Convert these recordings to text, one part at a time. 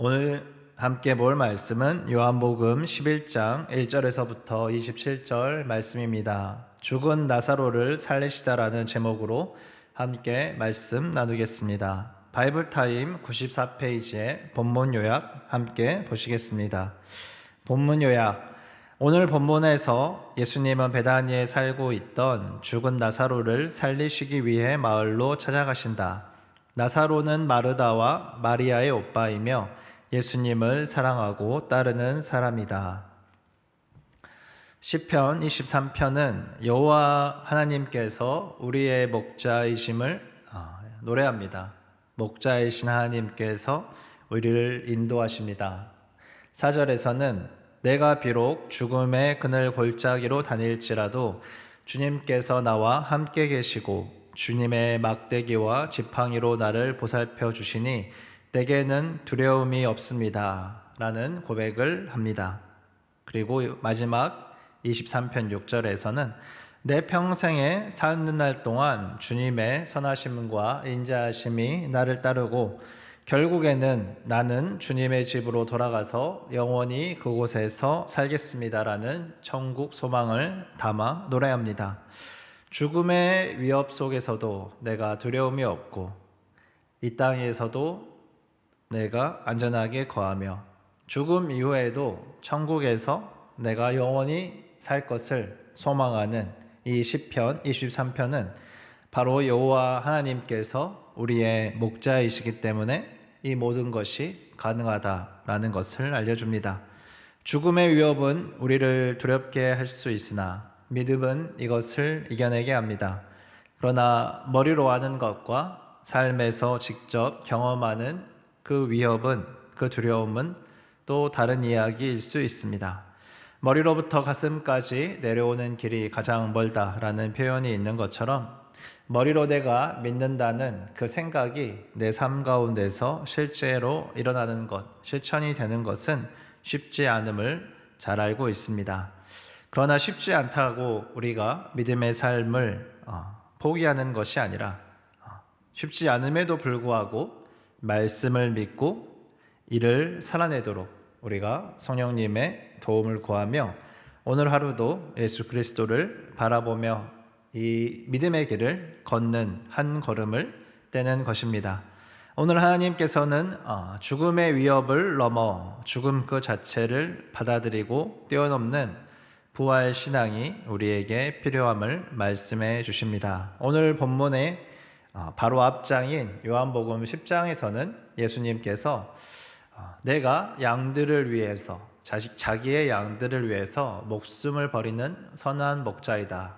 오늘 함께 볼 말씀은 요한복음 11장 1절에서부터 27절 말씀입니다. 죽은 나사로를 살리시다라는 제목으로 함께 말씀 나누겠습니다. 바이블타임 94페이지의 본문 요약 함께 보시겠습니다. 본문 요약. 오늘 본문에서 예수님은 베다니에 살고 있던 죽은 나사로를 살리시기 위해 마을로 찾아가신다. 나사로는 마르다와 마리아의 오빠이며 예수님을 사랑하고 따르는 사람이다. 시편 23편은 여호와 하나님께서 우리의 목자이심을 노래합니다. 목자이신 하나님께서 우리를 인도하십니다. 4절에서는 내가 비록 죽음의 그늘 골짜기로 다닐지라도 주님께서 나와 함께 계시고 주님의 막대기와 지팡이로 나를 보살펴 주시니 내게는 두려움이 없습니다. 라는 고백을 합니다. 그리고 마지막 23편 6절에서는 내 평생에 사는 날 동안 주님의 선하심과 인자하심이 나를 따르고 결국에는 나는 주님의 집으로 돌아가서 영원히 그곳에서 살겠습니다. 라는 천국 소망을 담아 노래합니다. 죽음의 위협 속에서도 내가 두려움이 없고 이 땅에서도 내가 안전하게 거하며 죽음 이후에도 천국에서 내가 영원히 살 것을 소망하는 이 시편 23편은 바로 여호와 하나님께서 우리의 목자이시기 때문에 이 모든 것이 가능하다라는 것을 알려줍니다. 죽음의 위협은 우리를 두렵게 할 수 있으나 믿음은 이것을 이겨내게 합니다. 그러나 머리로 아는 것과 삶에서 직접 경험하는 그 위협은, 그 두려움은 또 다른 이야기일 수 있습니다. 머리로부터 가슴까지 내려오는 길이 가장 멀다라는 표현이 있는 것처럼 머리로 내가 믿는다는 그 생각이 내 삶 가운데서 실제로 일어나는 것, 실천이 되는 것은 쉽지 않음을 잘 알고 있습니다. 그러나 쉽지 않다고 우리가 믿음의 삶을 포기하는 것이 아니라 쉽지 않음에도 불구하고 말씀을 믿고 이를 살아내도록 우리가 성령님의 도움을 구하며 오늘 하루도 예수 그리스도를 바라보며 이 믿음의 길을 걷는 한 걸음을 떼는 것입니다. 오늘 하나님께서는 죽음의 위협을 넘어 죽음 그 자체를 받아들이고 뛰어넘는 부활 신앙이 우리에게 필요함을 말씀해 주십니다. 오늘 본문의 바로 앞장인 요한복음 10장에서는 예수님께서 내가 양들을 위해서 자기의 양들을 위해서 목숨을 버리는 선한 목자이다.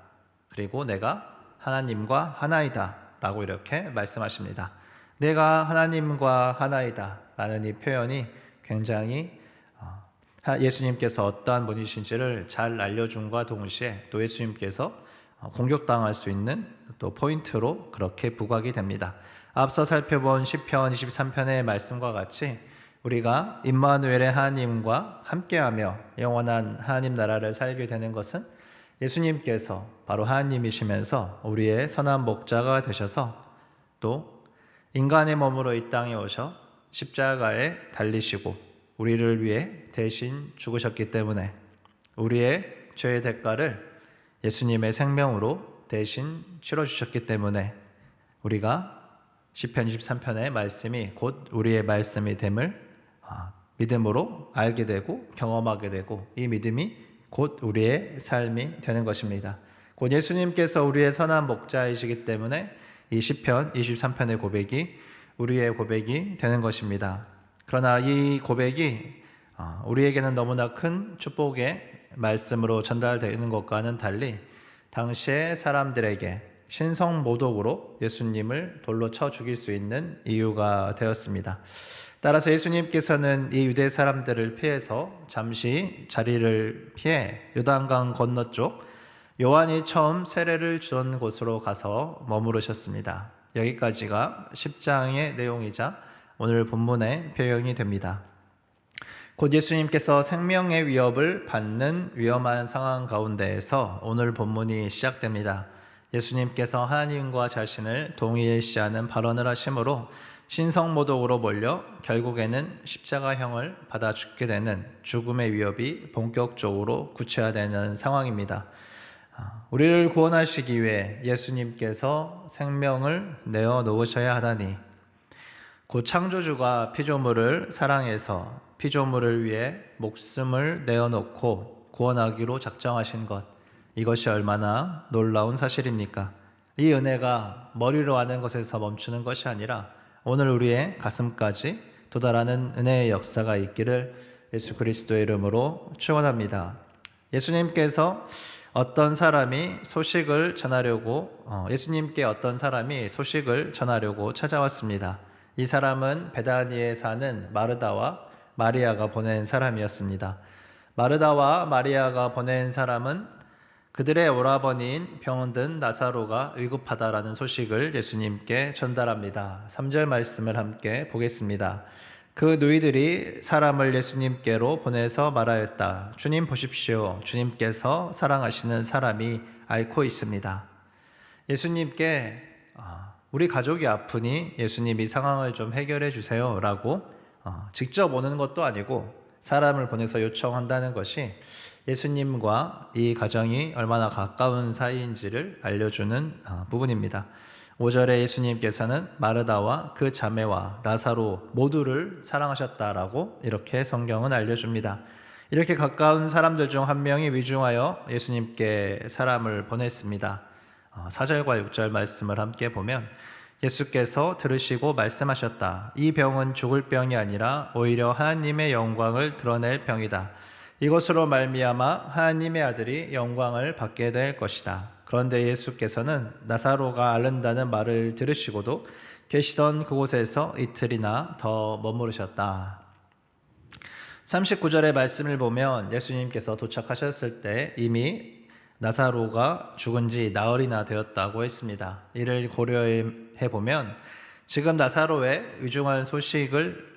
그리고 내가 하나님과 하나이다 라고 이렇게 말씀하십니다. 내가 하나님과 하나이다 라는 이 표현이 굉장히 예수님께서 어떠한 분이신지를 잘 알려줌과 동시에 또 예수님께서 공격당할 수 있는 또 포인트로 그렇게 부각이 됩니다. 앞서 살펴본 시편 23편의 말씀과 같이 우리가 임마누엘의 하나님과 함께하며 영원한 하나님 나라를 살게 되는 것은 예수님께서 바로 하나님이시면서 우리의 선한 목자가 되셔서 또 인간의 몸으로 이 땅에 오셔 십자가에 달리시고 우리를 위해 대신 죽으셨기 때문에 우리의 죄의 대가를 예수님의 생명으로 대신 치러주셨기 때문에 우리가 시편 23편의 말씀이 곧 우리의 말씀이 됨을 믿음으로 알게 되고 경험하게 되고 이 믿음이 곧 우리의 삶이 되는 것입니다. 곧 예수님께서 우리의 선한 목자이시기 때문에 이 시편 23편의 고백이 우리의 고백이 되는 것입니다. 그러나 이 고백이 우리에게는 너무나 큰 축복의 말씀으로 전달되는 것과는 달리 당시의 사람들에게 신성모독으로 예수님을 돌로 쳐 죽일 수 있는 이유가 되었습니다. 따라서 예수님께서는 이 유대 사람들을 피해서 잠시 자리를 피해 요단강 건너쪽 요한이 처음 세례를 주던 곳으로 가서 머무르셨습니다. 여기까지가 10장의 내용이자 오늘 본문의 표현이 됩니다. 곧 예수님께서 생명의 위협을 받는 위험한 상황 가운데에서 오늘 본문이 시작됩니다. 예수님께서 하나님과 자신을 동일시하는 발언을 하심으로 신성모독으로 몰려 결국에는 십자가형을 받아 죽게 되는 죽음의 위협이 본격적으로 구체화되는 상황입니다. 우리를 구원하시기 위해 예수님께서 생명을 내어 놓으셔야 하다니, 곧 창조주가 피조물을 사랑해서 피조물을 위해 목숨을 내어놓고 구원하기로 작정하신 것, 이것이 얼마나 놀라운 사실입니까? 이 은혜가 머리로 아는 것에서 멈추는 것이 아니라 오늘 우리의 가슴까지 도달하는 은혜의 역사가 있기를 예수 그리스도의 이름으로 축원합니다. 예수님께 어떤 사람이 소식을 전하려고 찾아왔습니다. 이 사람은 베다니에 사는 마르다와 마리아가 보낸 사람이었습니다. 마르다와 마리아가 보낸 사람은 그들의 오라버니인 병은 든 나사로가 위급하다라는 소식을 예수님께 전달합니다. 3절 말씀을 함께 보겠습니다. 그 누이들이 사람을 예수님께로 보내서 말하였다. 주님 보십시오. 주님께서 사랑하시는 사람이 앓고 있습니다. 예수님께 우리 가족이 아프니 예수님 이 상황을 좀 해결해 주세요 라고 직접 오는 것도 아니고 사람을 보내서 요청한다는 것이 예수님과 이 가정이 얼마나 가까운 사이인지를 알려주는 부분입니다. 5절에 예수님께서는 마르다와 그 자매와 나사로 모두를 사랑하셨다라고 이렇게 성경은 알려줍니다. 이렇게 가까운 사람들 중 한 명이 위중하여 예수님께 사람을 보냈습니다. 4절과 6절 말씀을 함께 보면 예수께서 들으시고 말씀하셨다. 이 병은 죽을 병이 아니라 오히려 하나님의 영광을 드러낼 병이다. 이것으로 말미암아 하나님의 아들이 영광을 받게 될 것이다. 그런데 예수께서는 나사로가 앓는다는 말을 들으시고도 계시던 그곳에서 이틀이나 더 머무르셨다. 39절의 말씀을 보면 예수님께서 도착하셨을 때 이미 나사로가 죽은 지 나흘이나 되었다고 했습니다. 이를 고려해 보면 지금 나사로의 위중한 소식을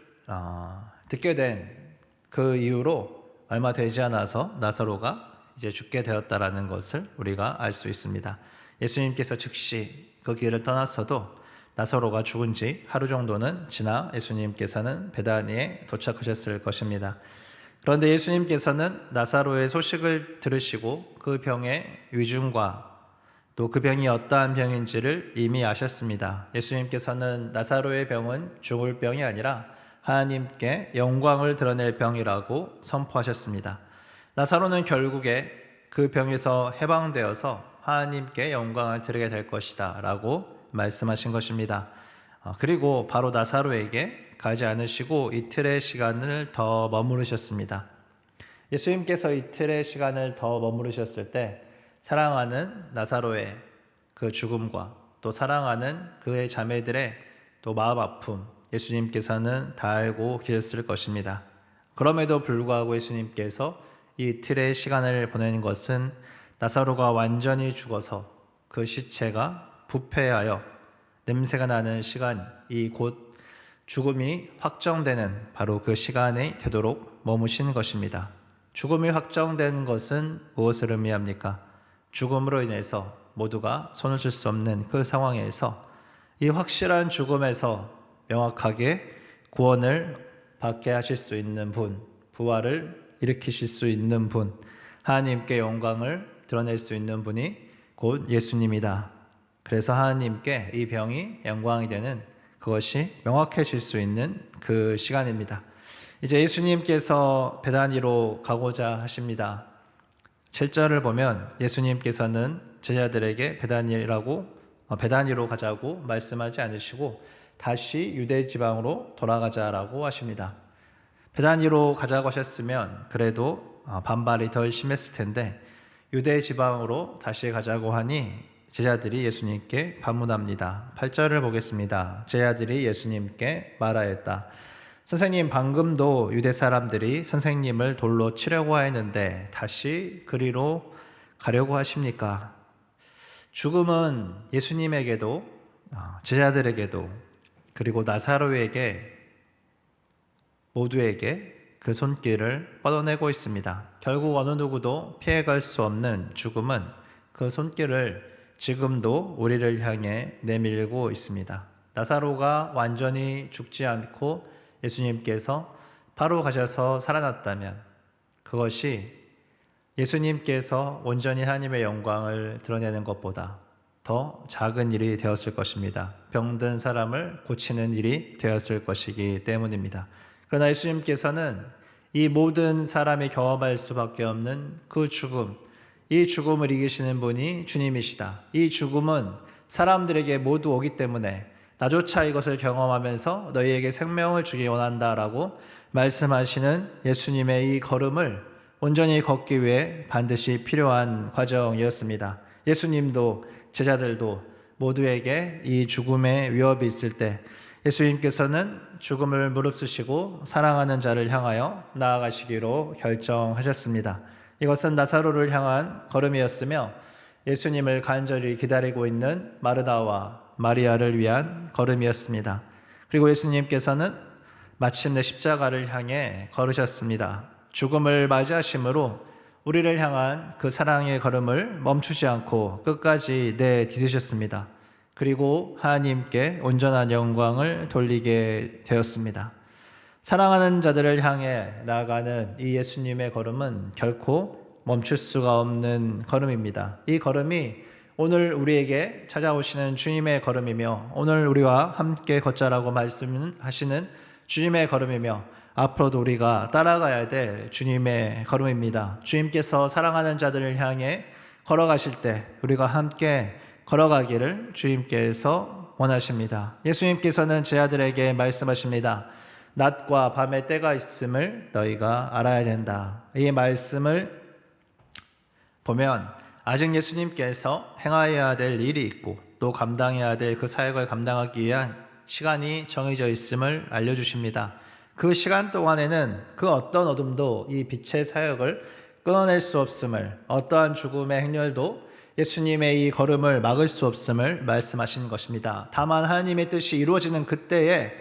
듣게 된 그 이후로 얼마 되지 않아서 나사로가 이제 죽게 되었다라는 것을 우리가 알 수 있습니다. 예수님께서 즉시 그 길을 떠났어도 나사로가 죽은 지 하루 정도는 지나 예수님께서는 베다니에 도착하셨을 것입니다. 그런데 예수님께서는 나사로의 소식을 들으시고 그 병의 위중과 또 그 병이 어떠한 병인지를 이미 아셨습니다. 예수님께서는 나사로의 병은 죽을 병이 아니라 하나님께 영광을 드러낼 병이라고 선포하셨습니다. 나사로는 결국에 그 병에서 해방되어서 하나님께 영광을 드리게 될 것이다 라고 말씀하신 것입니다. 그리고 바로 나사로에게 가지 않으시고 이틀의 시간을 더 머무르셨습니다. 예수님께서 이틀의 시간을 더 머무르셨을 때 사랑하는 나사로의 그 죽음과 또 사랑하는 그의 자매들의 또 마음 아픔, 예수님께서는 다 알고 계셨을 것입니다. 그럼에도 불구하고 예수님께서 이 이틀의 시간을 보내는 것은 나사로가 완전히 죽어서 그 시체가 부패하여 냄새가 나는 시간, 이 곧 죽음이 확정되는 바로 그 시간이 되도록 머무신 것입니다. 죽음이 확정된 것은 무엇을 의미합니까? 죽음으로 인해서 모두가 손을 쓸 수 없는 그 상황에서 이 확실한 죽음에서 명확하게 구원을 받게 하실 수 있는 분, 부활을 일으키실 수 있는 분, 하나님께 영광을 드러낼 수 있는 분이 곧 예수님이다. 그래서 하나님께 이 병이 영광이 되는 그것이 명확해질 수 있는 그 시간입니다. 이제 예수님께서 베다니로 가고자 하십니다. 7절을 보면 예수님께서는 제자들에게 베다니로 가자고 말씀하지 않으시고 다시 유대 지방으로 돌아가자라고 하십니다. 베다니로 가자고 하셨으면 그래도 반발이 덜 심했을 텐데 유대 지방으로 다시 가자고 하니 제자들이 예수님께 반문합니다. 8절을 보겠습니다. 제자들이 예수님께 말하였다. 선생님, 방금도 유대 사람들이 선생님을 돌로 치려고 하였는데 다시 그리로 가려고 하십니까? 죽음은 예수님에게도 제자들에게도 그리고 나사로에게 모두에게 그 손길을 뻗어내고 있습니다. 결국 어느 누구도 피해갈 수 없는 죽음은 그 손길을 지금도 우리를 향해 내밀고 있습니다. 나사로가 완전히 죽지 않고 예수님께서 바로 가셔서 살아났다면 그것이 예수님께서 온전히 하나님의 영광을 드러내는 것보다 더 작은 일이 되었을 것입니다. 병든 사람을 고치는 일이 되었을 것이기 때문입니다. 그러나 예수님께서는 이 모든 사람이 경험할 수밖에 없는 그 죽음, 이 죽음을 이기시는 분이 주님이시다. 이 죽음은 사람들에게 모두 오기 때문에 나조차 이것을 경험하면서 너희에게 생명을 주기 원한다라고 말씀하시는 예수님의 이 걸음을 온전히 걷기 위해 반드시 필요한 과정이었습니다. 예수님도 제자들도 모두에게 이 죽음의 위협이 있을 때 예수님께서는 죽음을 무릅쓰시고 사랑하는 자를 향하여 나아가시기로 결정하셨습니다. 이것은 나사로를 향한 걸음이었으며 예수님을 간절히 기다리고 있는 마르다와 마리아를 위한 걸음이었습니다. 그리고 예수님께서는 마침내 십자가를 향해 걸으셨습니다. 죽음을 맞이하심으로 우리를 향한 그 사랑의 걸음을 멈추지 않고 끝까지 내딛으셨습니다. 그리고 하나님께 온전한 영광을 돌리게 되었습니다. 사랑하는 자들을 향해 나아가는 이 예수님의 걸음은 결코 멈출 수가 없는 걸음입니다. 이 걸음이 오늘 우리에게 찾아오시는 주님의 걸음이며 오늘 우리와 함께 걷자라고 말씀하시는 주님의 걸음이며 앞으로도 우리가 따라가야 될 주님의 걸음입니다. 주님께서 사랑하는 자들을 향해 걸어가실 때 우리가 함께 걸어가기를 주님께서 원하십니다. 예수님께서는 제 아들에게 말씀하십니다. 낮과 밤의 때가 있음을 너희가 알아야 된다. 이 말씀을 보면 아직 예수님께서 행하여야 될 일이 있고 또 감당해야 될 그 사역을 감당하기 위한 시간이 정해져 있음을 알려주십니다. 그 시간 동안에는 그 어떤 어둠도 이 빛의 사역을 끊어낼 수 없음을, 어떠한 죽음의 행렬도 예수님의 이 걸음을 막을 수 없음을 말씀하신 것입니다. 다만 하나님의 뜻이 이루어지는 그때에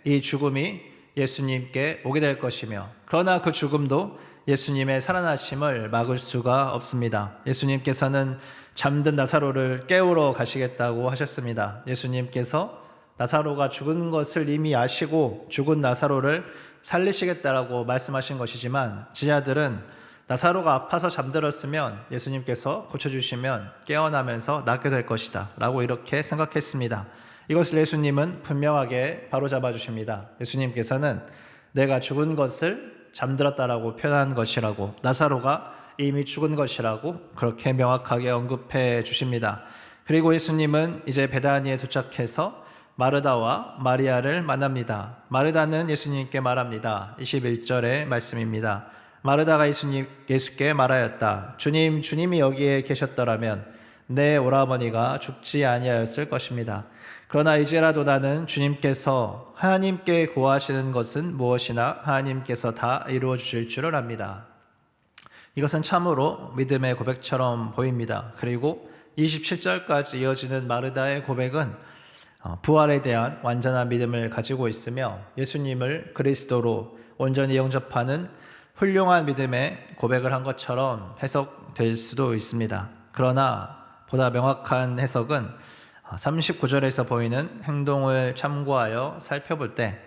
이 죽음이 예수님께 오게 될 것이며 그러나 그 죽음도 예수님의 살아나심을 막을 수가 없습니다. 예수님께서는 잠든 나사로를 깨우러 가시겠다고 하셨습니다. 예수님께서 나사로가 죽은 것을 이미 아시고 죽은 나사로를 살리시겠다라고 말씀하신 것이지만 제자들은 나사로가 아파서 잠들었으면 예수님께서 고쳐주시면 깨어나면서 낫게 될 것이다 라고 이렇게 생각했습니다. 이것을 예수님은 분명하게 바로잡아 주십니다. 예수님께서는 내가 죽은 것을 잠들었다라고 표현한 것이라고 나사로가 이미 죽은 것이라고 그렇게 명확하게 언급해 주십니다. 그리고 예수님은 이제 베다니에 도착해서 마르다와 마리아를 만납니다. 마르다는 예수님께 말합니다. 21절의 말씀입니다. 마르다가 예수께 말하였다. 주님, 주님이 여기에 계셨더라면 내 오라버니가 죽지 아니하였을 것입니다. 그러나 이제라도 나는 주님께서 하나님께 구하시는 것은 무엇이나 하나님께서 다 이루어 주실 줄을 압니다. 이것은 참으로 믿음의 고백처럼 보입니다. 그리고 27절까지 이어지는 마르다의 고백은 부활에 대한 완전한 믿음을 가지고 있으며 예수님을 그리스도로 온전히 영접하는 훌륭한 믿음의 고백을 한 것처럼 해석될 수도 있습니다. 그러나 보다 명확한 해석은 39절에서 보이는 행동을 참고하여 살펴볼 때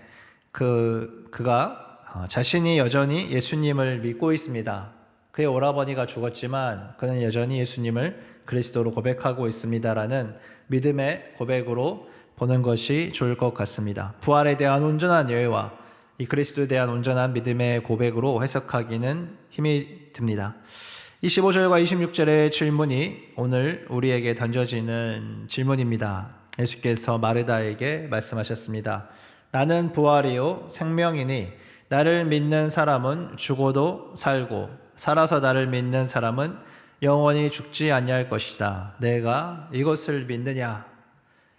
그가 자신이 여전히 예수님을 믿고 있습니다. 그의 오라버니가 죽었지만 그는 여전히 예수님을 그리스도로 고백하고 있습니다라는 믿음의 고백으로 보는 것이 좋을 것 같습니다. 부활에 대한 온전한 예외와 이 그리스도에 대한 온전한 믿음의 고백으로 해석하기는 힘이 듭니다. 25절과 26절의 질문이 오늘 우리에게 던져지는 질문입니다. 예수께서 마르다에게 말씀하셨습니다. 나는 부활이요 생명이니 나를 믿는 사람은 죽어도 살고 살아서 나를 믿는 사람은 영원히 죽지 아니할 것이다. 내가 이것을 믿느냐?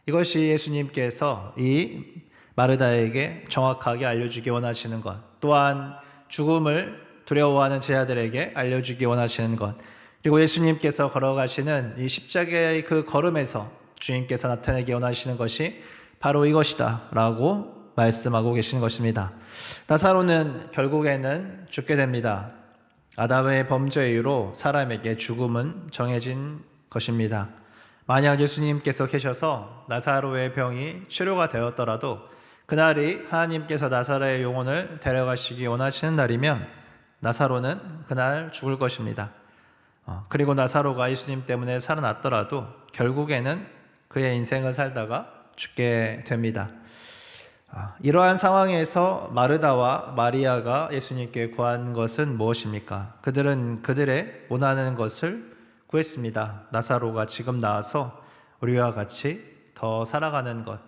이것이 예수님께서 이 마르다에게 정확하게 알려주기 원하시는 것, 또한 죽음을 두려워하는 제자들에게 알려주기 원하시는 것, 그리고 예수님께서 걸어가시는 이 십자가의 그 걸음에서 주님께서 나타내기 원하시는 것이 바로 이것이다 라고 말씀하고 계시는 것입니다. 나사로는 결국에는 죽게 됩니다. 아담의 범죄 이후로 사람에게 죽음은 정해진 것입니다. 만약 예수님께서 계셔서 나사로의 병이 치료가 되었더라도 그날이 하나님께서 나사로의 영혼을 데려가시기 원하시는 날이면 나사로는 그날 죽을 것입니다. 그리고 나사로가 예수님 때문에 살아났더라도 결국에는 그의 인생을 살다가 죽게 됩니다. 이러한 상황에서 마르다와 마리아가 예수님께 구한 것은 무엇입니까? 그들은 그들의 원하는 것을 구했습니다. 나사로가 지금 나와서 우리와 같이 더 살아가는 것.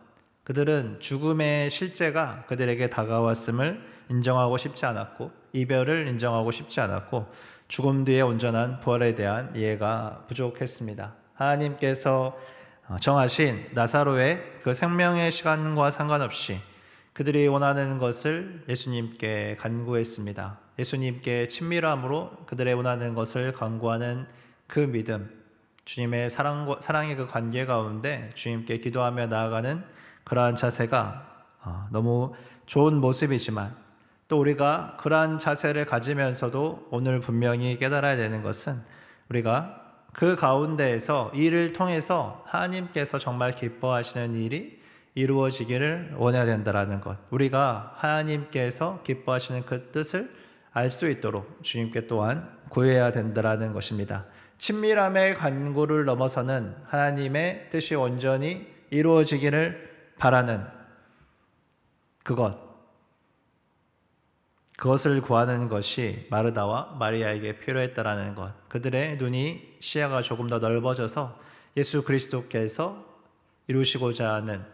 그들은 죽음의 실제가 그들에게 다가왔음을 인정하고 싶지 않았고, 이별을 인정하고 싶지 않았고, 죽음 뒤의 온전한 부활에 대한 이해가 부족했습니다. 하나님께서 정하신 나사로의 그 생명의 시간과 상관없이 그들이 원하는 것을 예수님께 간구했습니다. 예수님께 친밀함으로 그들의 원하는 것을 간구하는 그 믿음, 주님의 사랑의 그 관계 가운데 주님께 기도하며 나아가는 그러한 자세가 너무 좋은 모습이지만, 또 우리가 그러한 자세를 가지면서도 오늘 분명히 깨달아야 되는 것은 우리가 그 가운데에서 이 일을 통해서 하나님께서 정말 기뻐하시는 일이 이루어지기를 원해야 된다는 것. 우리가 하나님께서 기뻐하시는 그 뜻을 알 수 있도록 주님께 또한 구해야 된다는 것입니다. 친밀함의 간구를 넘어서는 하나님의 뜻이 온전히 이루어지기를 바라는 그것을 구하는 것이 마르다와 마리아에게 필요했다라는 것. 그들의 눈이 시야가 조금 더 넓어져서 예수 그리스도께서 이루시고자 하는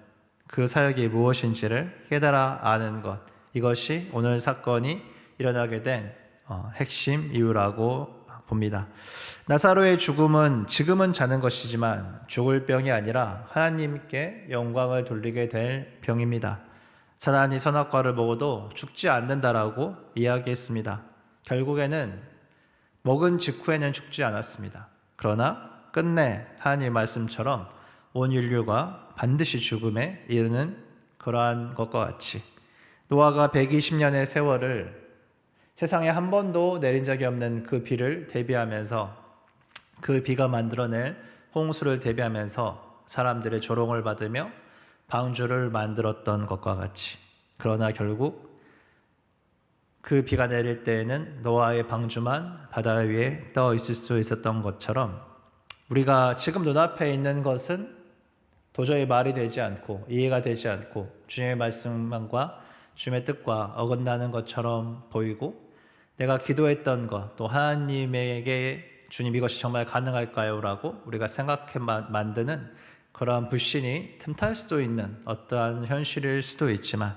그 사역이 무엇인지를 깨달아 아는 것. 이것이 오늘 사건이 일어나게 된 핵심 이유라고 봅니다. 나사로의 죽음은 지금은 자는 것이지만 죽을 병이 아니라 하나님께 영광을 돌리게 될 병입니다. 사단이 선악과를 먹어도 죽지 않는다라고 이야기했습니다. 결국에는 먹은 직후에는 죽지 않았습니다. 그러나 끝내 하나님의 말씀처럼 온 인류가 반드시 죽음에 이르는 그러한 것과 같이 노아가 120년의 세월을 세상에 한 번도 내린 적이 없는 그 비를 대비하면서, 그 비가 만들어낼 홍수를 대비하면서 사람들의 조롱을 받으며 방주를 만들었던 것과 같이, 그러나 결국 그 비가 내릴 때에는 노아의 방주만 바다 위에 떠 있을 수 있었던 것처럼 우리가 지금 눈앞에 있는 것은 도저히 말이 되지 않고 이해가 되지 않고 주님의 말씀과 주님의 뜻과 어긋나는 것처럼 보이고, 내가 기도했던 것, 또 하나님에게 주님 이것이 정말 가능할까요? 라고 우리가 생각해 만드는 그러한 불신이 틈탈 수도 있는 어떠한 현실일 수도 있지만,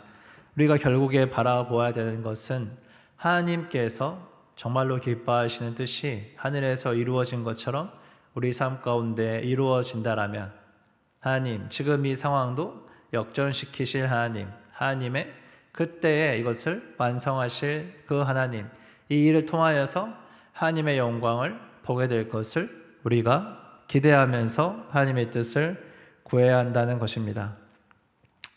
우리가 결국에 바라보아야 되는 것은 하나님께서 정말로 기뻐하시는 뜻이 하늘에서 이루어진 것처럼 우리 삶 가운데 이루어진다라면, 하나님 지금 이 상황도 역전시키실 하나님의 그때에 이것을 완성하실 그 하나님, 이 일을 통하여서 하나님의 영광을 보게 될 것을 우리가 기대하면서 하나님의 뜻을 구해야 한다는 것입니다.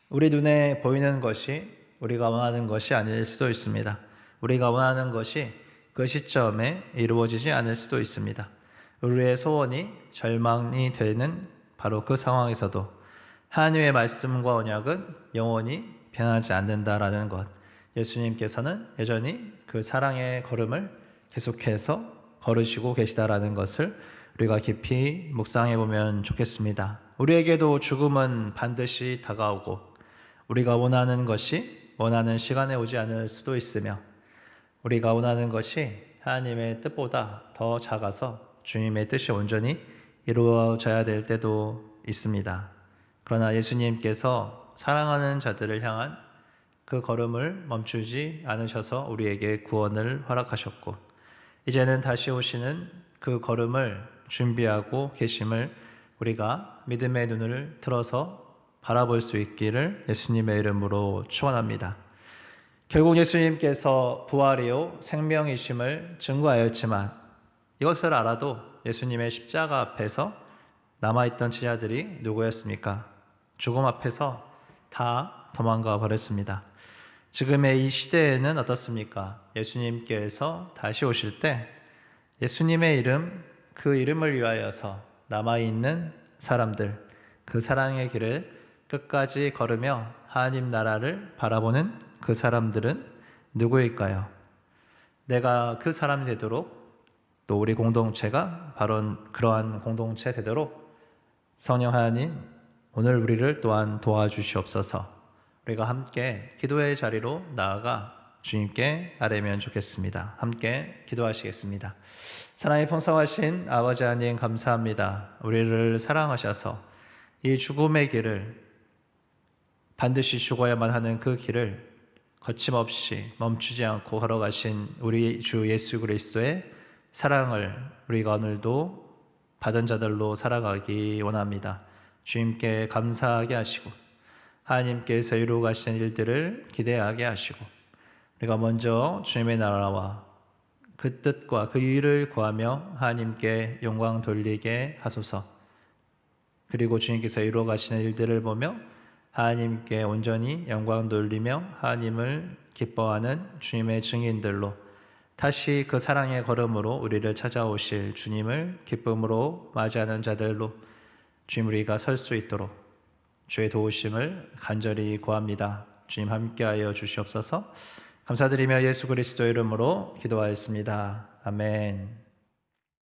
우리 눈에 보이는 것이 우리가 원하는 것이 아닐 수도 있습니다. 우리가 원하는 것이 그 시점에 이루어지지 않을 수도 있습니다. 우리의 소원이 절망이 되는 바로 그 상황에서도 하나님의 말씀과 언약은 영원히 변하지 않는다라는 것. 예수님께서는 여전히 그 사랑의 걸음을 계속해서 걸으시고 계시다라는 것을 우리가 깊이 묵상해 보면 좋겠습니다. 우리에게도 죽음은 반드시 다가오고, 우리가 원하는 것이 원하는 시간에 오지 않을 수도 있으며, 우리가 원하는 것이 하나님의 뜻보다 더 작아서 주님의 뜻이 온전히 이루어져야 될 때도 있습니다. 그러나 예수님께서 사랑하는 자들을 향한 그 걸음을 멈추지 않으셔서 우리에게 구원을 허락하셨고, 이제는 다시 오시는 그 걸음을 준비하고 계심을 우리가 믿음의 눈을 틀어서 바라볼 수 있기를 예수님의 이름으로 축원합니다. 결국 예수님께서 부활이요 생명이심을 증거하였지만, 이것을 알아도 예수님의 십자가 앞에서 남아있던 제자들이 누구였습니까? 죽음 앞에서 다 도망가 버렸습니다. 지금의 이 시대에는 어떻습니까? 예수님께서 다시 오실 때 예수님의 이름, 그 이름을 위하여서 남아있는 사람들, 그 사랑의 길을 끝까지 걸으며 하나님 나라를 바라보는 그 사람들은 누구일까요? 내가 그 사람이 되도록, 또 우리 공동체가 바로 그러한 공동체 되도록 성령 하나님, 오늘 우리를 또한 도와주시옵소서. 우리가 함께 기도의 자리로 나아가 주님께 아뢰면 좋겠습니다. 함께 기도하시겠습니다. 사랑이 풍성하신 아버지 하나님, 감사합니다. 우리를 사랑하셔서 이 죽음의 길을, 반드시 죽어야만 하는 그 길을 거침없이 멈추지 않고 걸어가신 우리 주 예수 그리스도의 사랑을 우리가 오늘도 받은 자들로 살아가기 원합니다. 주님께 감사하게 하시고 하나님께서 이루어 가시는 일들을 기대하게 하시고, 우리가 먼저 주님의 나라와 그 뜻과 그 일을 구하며 하나님께 영광 돌리게 하소서. 그리고 주님께서 이루어 가시는 일들을 보며 하나님께 온전히 영광 돌리며 하나님을 기뻐하는 주님의 증인들로, 다시 그 사랑의 걸음으로 우리를 찾아오실 주님을 기쁨으로 맞이하는 자들로 주님 우리가 설 수 있도록 주의 도우심을 간절히 구합니다. 주님 함께하여 주시옵소서. 감사드리며 예수 그리스도 이름으로 기도하였습니다. 아멘.